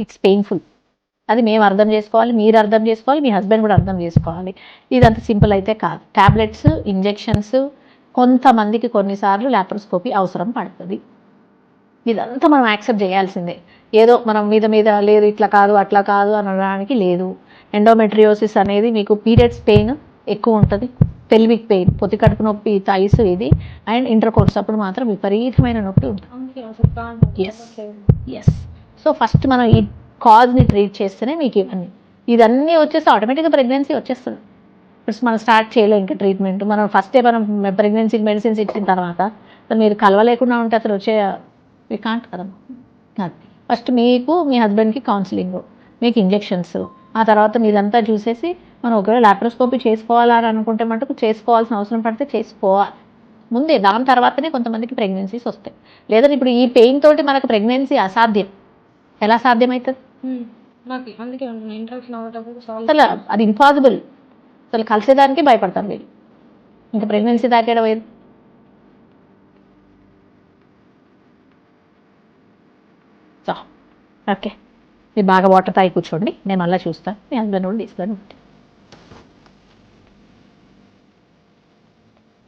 It's painful. అది మేము అర్థం చేసుకోవాలి, మీరు అర్థం చేసుకోవాలి, మీ హస్బెండ్ కూడా అర్థం చేసుకోవాలి. ఇదంత సింపుల్ అయితే కాదు. టాబ్లెట్స్, ఇంజెక్షన్స్, కొంతమందికి కొన్నిసార్లు లాప్రోస్కోపీ అవసరం పడుతుంది. ఇదంతా మనం యాక్సెప్ట్ చేయాల్సిందే. ఏదో మనం మీద లేదు ఇట్లా కాదు అట్లా కాదు అనడానికి లేదు. ఎండోమెట్రియోసిస్ అనేది మీకు పీరియడ్స్ పెయిన్ ఎక్కువ ఉంటుంది, పెల్విక్ పెయిన్, పొత్తి కడుపు నొప్పి, థైస్ ఇది, అండ్ ఇంటర్ కోర్స్ అప్పుడు మాత్రం విపరీతమైన నొప్పి ఉంటుంది. ఎస్. సో ఫస్ట్ మనం ఈ కాజ్ని ట్రీట్ చేస్తేనే మీకు ఇదన్నీ వచ్చేసి ఆటోమేటిక్గా ప్రెగ్నెన్సీ వచ్చేస్తుంది. ఇప్పుడు మనం స్టార్ట్ చేయలేం ఇంకా ట్రీట్మెంట్. మనం ఫస్టే మనం ప్రెగ్నెన్సీకి మెడిసిన్స్ ఇచ్చిన తర్వాత మీరు కలవలేకుండా ఉంటే అసలు వచ్చే వి కాంట్ కదా. ఫస్ట్ మీకు మీ హస్బెండ్కి కౌన్సిలింగ్, మీకు ఇంజెక్షన్స్, ఆ తర్వాత మీదంతా చూసేసి మనం ఒకవేళ లాప్రోస్కోపీ చేసుకోవాలని అనుకుంటే మటుకు చేసుకోవాల్సిన అవసరం పడితే చేసుకోవాలి ముందే. దాని తర్వాతనే కొంతమందికి ప్రెగ్నెన్సీస్ వస్తాయి. లేదంటే ఇప్పుడు ఈ పెయిన్ తోటి మనకు ప్రెగ్నెన్సీ అసాధ్యం. ఎలా సాధ్యమవుతుంది? అసలు అది ఇంపాసిబుల్. అసలు కలిసేదానికి భయపడతారు వీళ్ళు. ఇంకా ప్రెగ్నెన్సీ దాకా పోయేది. ఓకే, మీరు బాగా వాటర్ తాగి కూర్చోండి, నేను మళ్ళీ చూస్తాను. మీ హస్బెండ్ కూడా తీసుకొని